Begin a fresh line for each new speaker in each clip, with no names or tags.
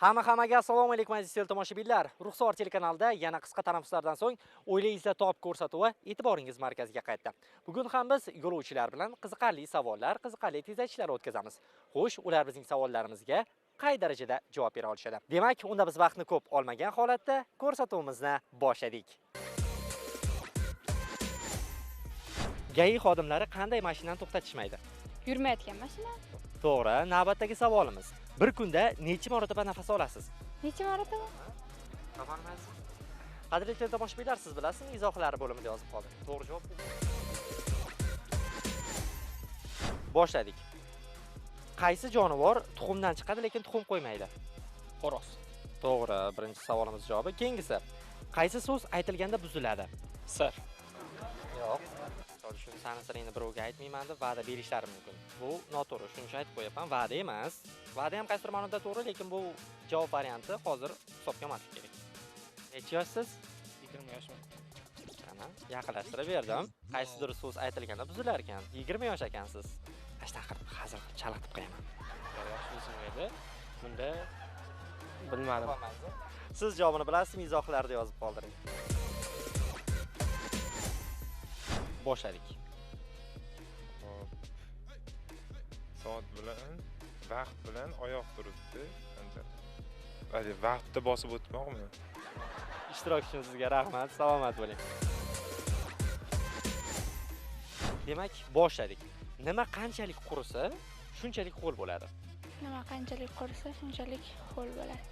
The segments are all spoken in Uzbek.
Hammaga assalomu alaykum aziz tomoshabinlar. Ruxsor telekanalida yana qisqa tanaffuslardan so'ng o'ylaysizlar top ko'rsatuvi e'tiboringiz markaziga qaytdi. Bugun ham biz yo'lovchilar bilan qiziqarli savollar, qiziqarli tezakishlar o'tkazamiz. Xo'sh, ular bizning savollarimizga qay darajada javob bera olishadi? Demak, unda biz vaqtni ko'p olmagan holatda ko'rsatuvimizni boshladik. GAI xodimlari qanday mashinani to'xtatishmaydi?
Yurmayotgan mashina.
To'g'ri, navbatdagi savolimiz. Bir kunda necha marotaba nafas olasiz?
Necha marotaba?
Xabarmisiz? Qadrli tomoshabinlar, siz bilasizmi, izohlari bo'limida yozib qoldik. To'g'ri javob. Boshladik. Qaysi jonivor tuxumdan chiqadi, lekin tuxum qo'ymaydi?
Xo'roz.
To'g'ri, birinchi savolimiz javobi. Keyingisi. Qaysi so'z aytilganda buziladi?
Sir.
Yo'q. Shuni sani-siringni birovga aytmayman deb va'da berishlari mumkin. Bu noto'g'ri, shuncha aytib qo'yaman, va'da emas. Va'da ham qaysidir ma'noda to'g'ri, lekin bu javob varianti hozir hisobga olmaslik kerak. Necha yoshsiz?
20 yoshman.
Ana, yaqinlashtirib berdim. Qaysidir so'z aytilganda buzilar ekan. 20 yosh ekansiz. Ashtaqir hazil chalg'itib qo'yaman.
Yaxshi edi. Bunda bilmadim.
Siz javobini bilasizmi? Izohlarda yozib qoldiring. Boshladik.
Soat bilan, vaqt bilan oyoq turibdi. Hadi vaqtda bosib o'tmoqmi?
Ishtirok uchun sizga rahmat. Salomat bo'ling. Demak, boshladik. Nima qanchalik qurisa, shunchalik ho'l bo'ladi.
Nima qanchalik qurisa, shunchalik ho'l bo'ladi.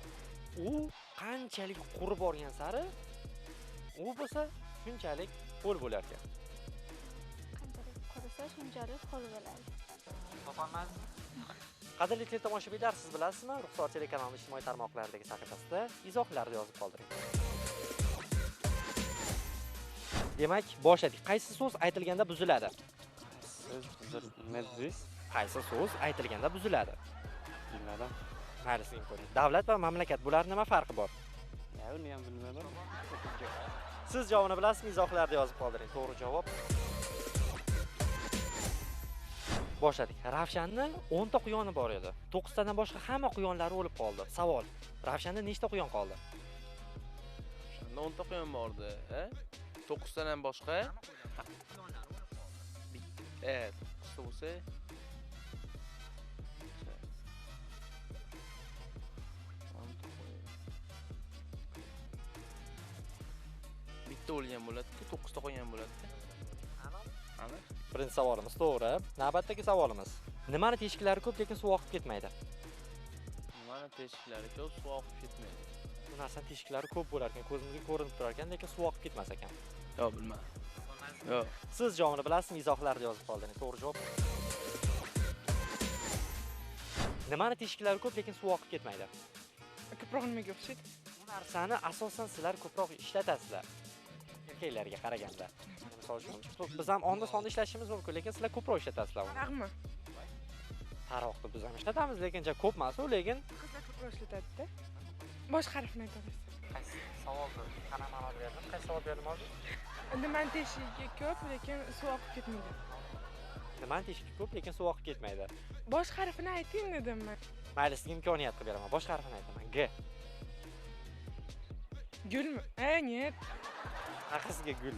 U qanchalik qurib borgan sari, u bo'lsa shunchalik ho'l bo'lar ekan.
Qanchalik qurisa, shunchalik ho'l bo'ladi.
Topolmaysizmi? Qadrli tomoshabinlar, siz bilasizmi? Ruxsor telekanalining ijtimoiy tarmoqlardagi sahifasida izohlarni yozib qoldiring. Demak, boshladik. Qaysi so'z aytilganda buziladi? Qaysi so'z aytilganda buziladi?
Bilmadim.
Mayli, sizga ko'ring. Davlat va mamlakat, bular nima farqi bor?
Uni ham bilmadim.
Siz javobini bilasizmi? Izohlarda yozib qoldiring. To'g'ri javob. Boshladik. Ravshanni 10 ta quyoni bor edi. 9 tadan boshqa hamma quyonlari o'lib qoldi. Savol: Ravshanda nechta quyon qoldi?
Shunda 10 ta quyon bordi, ha? 9 tadan boshqa? 9 ta bo'lsa bitta o'lgan bo'ladi-ku, 9 ta qolgan bo'ladi. Aniq.
Birinchi savolimiz to'g'ri. Navbatdagi savolimiz. Nimani teshiklari ko'p, lekin suv oqib ketmaydi?
Nimani teshiklari ko'p, suv oqib ketmaydi.
Bu narsa teshiklari ko'p bo'lar ekan, ko'zimizga ko'rinib turar ekan, lekin suv oqib ketmas ekan.
Yo'q, bilmadim. Yo'q.
Siz javobini bilasizmi? Izohlarda yozib qoldiring. To'g'ri javob. Nimani teshiklari ko'p, lekin suv oqib ketmaydi?
Ko'proq nimaga o'xshaydi?
Bu narsani asosan sizlar ko'proq ishlatasizlar. Erkaklarga qaraganda. Misol uchun, biz ham onda-sonda ishlashimiz mumkin, lekin sizlar ko'proq ishlatasizlar uni.
Taroqmi?
Taroqni biz ham ishlatamiz, lekin ko'p emas, lekin
Qizlar ko'proq ishlatadi-da. Boshqa harfni aytamiz.
qaysi savolni qanaqa ma'noda berdim? Qaysi savol berdim hozir?
Nimani teshigi ko'p, lekin suv oqib ketmaydi.
Nimani teshigi ko'p, lekin suv oqib ketmaydi.
Boshqa harfini ayting dedim men.
Mayli, sizga imkoniyat qilib beraman. Boshqa harfini aytaman. G.
Gulmi? Нет.
Arkasiga gul.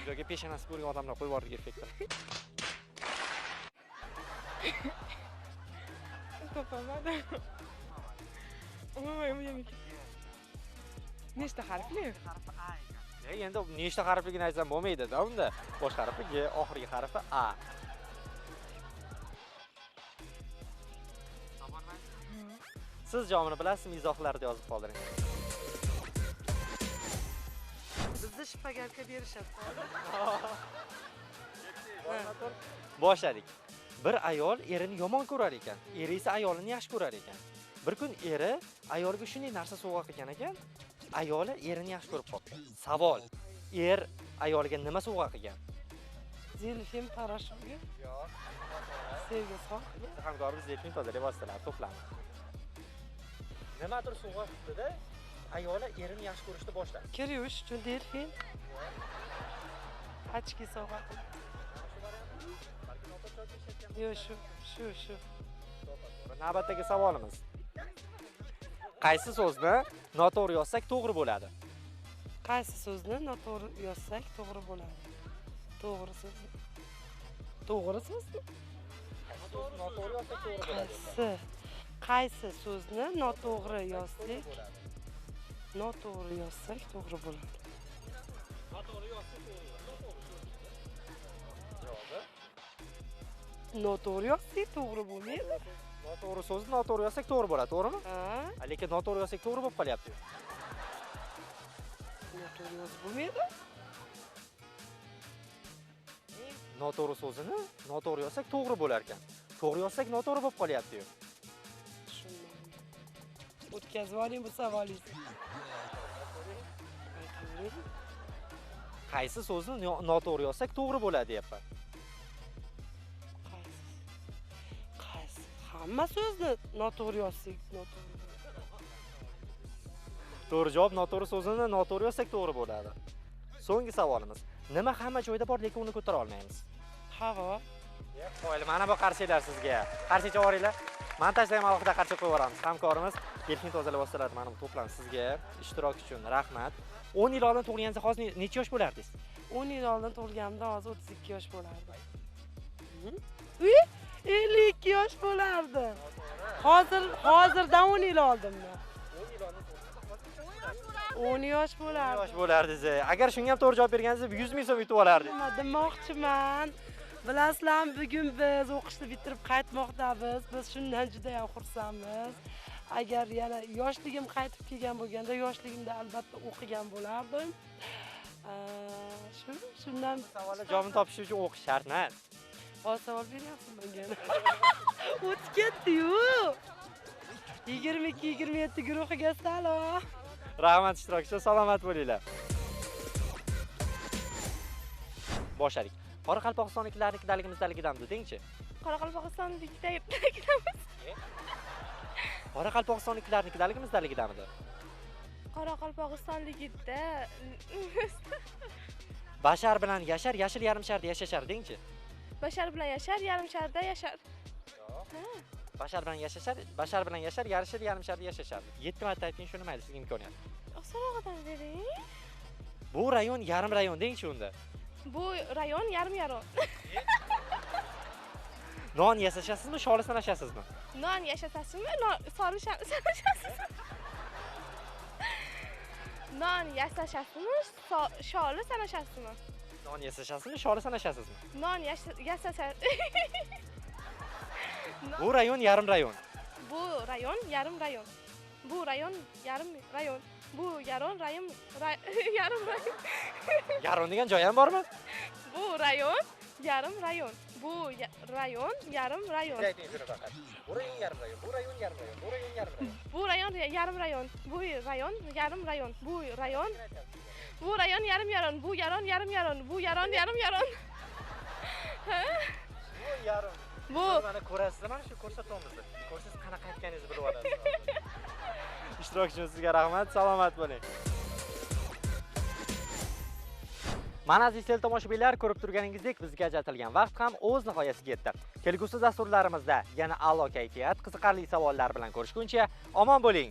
Yo'q, peshonasi bo'lgan odamlar qo'yib yubordi effektni.
Topamadim. Umuman nechta harfli?
Endi nechta harfligini aytsam bo'lmaydi-da unda. Bosh harfi G, oxirgi harfi A. Siz javobini bilasizmi? Izohlarda yozib qoldiring.
Bizda shpagarka berishadi.
Boshladik. Bir ayol erini yomon ko'rar ekan, eri esa ayolini yaxshi ko'rar ekan. Bir kun eri ayolga shunday narsa sovg'a qilgan ekan, ayoli erini yaxshi ko'rib qoldi. Savol: er ayoliga nima sovg'a qilgan?
Zelfin parashyogi.
Yo'q.
Sevgi soq.
Hamkorimiz zelfin tozalash vositalari to'plami. Nimadir sovg'a qildi-da, ayoli erini yaxshi ko'rishni boshladi.
Kiryush uchun delfin. Ochki sovg'a qildi. Yo'q, shu.
Navbatdagi savolimiz. Qaysi so'zni noto'g'ri yozsak to'g'ri bo'ladi?
Qaysi so'zni noto'g'ri yozsak to'g'ri bo'ladi? To'g'ri so'zni. To'g'ri so'zni?
Noto'g'ri yozsak to'g'ri bo'ladi.
Qaysi so'zni noto'g'ri yozsak to'g'ri bo'ladi? Noto'g'ri yozsak to'g'ri bo'lmaydi.
Noto'g'ri so'zni noto'g'ri yozsak to'g'ri bo'ladi, to'g'rimi?
Ha?
Lekin noto'g'ri yozsak to'g'ri bo'lib qolyapti.
Noto'g'ri yozib bo'lmaydi.
Noto'g'ri so'zini noto'g'ri yozsak to'g'ri bo'lar ekan. To'g'ri yozsak noto'g'ri bo'lib qolyapti-yu.
Tushunmadim. O'tkazib oling bu savolingizni.
Qaysi so'zni noto'g'ri yozsak to'g'ri bo'ladi, deyapman.
Qaysi? Hamma so'zni noto'g'ri yozsak noto'g'ri.
To'g'ri javob noto'g'ri so'zini noto'g'ri yozsak to'g'ri bo'ladi. So'nggi savolimiz. Nima hamma joyda bor, lekin uni ko'tara olmaymiz?
Havo.
Qo'yli, mana bu qarshilar sizga. Qarshicha yuboringlar. Montajda ham alohida qarshi qo'yib yuboramiz. Hamkorimiz Delfin tozalab vositalarni mana bu to'plam sizga ishtirok uchun rahmat. 10 yil oldin tug'ilganingizda hozir necha yosh bo'lardingiz?
10 yil oldin tug'ilganimda hozir 32 yosh bo'lardi. 52 yosh bo'lardi. Hozirdan 10 yil oldinmi? 10 yosh bo'lardi.
Yosh bo'lardingiz. Agar shunga ham to'g'ri javob berganingizda 100 ming so'm yutib olardingiz.
Nima demoqchiman? Bilasizlarmi, bugun biz o'qishni bitirib qaytmoqdamiz. Biz shundan juda ham xursandmiz. Agar yana yoshligim qaytib kelgan bo'lganda, yoshligimda albatta o'qigan bo'lardim. Shundan
Savollar javobini topish uchun o'qish shart emas.
hozir savol beryapsiz menga. O'tib ketdi-yu. 22-27 guruhiga salom.
Rahmat ishtirokchi, salomat bo'linglar. Boshladik. Qoraqalpog'istonliklarnikidaligimizdaligidan dengchi.
Qoraqalpog'istonlikdamiz.
Qoraqalpog'istonliklarnikidaligimizdaligidanmidi?
Qoraqalpog'istonlikda
Bashar bilan yashar, yashil yarim sharda yashashar dengchi.
Bashar bilan yashar, yarim sharda yashar.
Bashar bilan yashar, yashil yarim sharda yashashar. 7 marta ayting, shuni mayli sizga imkoniyat.
Osonroqdan bering.
Bu rayon yarim rayon dengchi unda.
Bu rayon yarim-yarim.
Non yasashasizmi, sholi sanashasizmi?
Non yashasasizmi? Soli sanashasizmi? Non yasashasizmi? Sholi sanashasizmi?
Non yasashasizmi, sholi sanashasizmi?
Non yasasa.
Bu rayon yarim rayon.
Bu rayon yarim rayon. Bu rayon yarim rayon. Bu yaron rayon yarim rayon.
Yaron degan joy ham bormi?
Bu rayon yarim rayon. Bu rayon yarim rayon.
Ayting shuni faqat. Bu rayon yarim rayon, bu rayon yarim rayon, bu rayon yarim rayon.
Bu rayon yarim rayon. Bu rayon yarim rayon. Bu rayon yarim-yarim. Bu yaron yarim-yarim. Bu yaron yarim-yarim.
Bu yarim.
Bu
mana ko'rasizlar, mana shu ko'rsatuvimizni. Ko'rsangiz qanaqa aytganingizni bilib olasiz. Ishtirokchimiz sizga rahmat, salomat bo'ling. Mana aziz tomoshabinlar, ko'rib turganingizdek bizga ajratilgan vaqt ham o'z nihoyasiga yetdi. Kelgusi dasturlarimizda yana a'lo kayfiyat, qiziqarli savollar bilan ko'rishguncha omon bo'ling.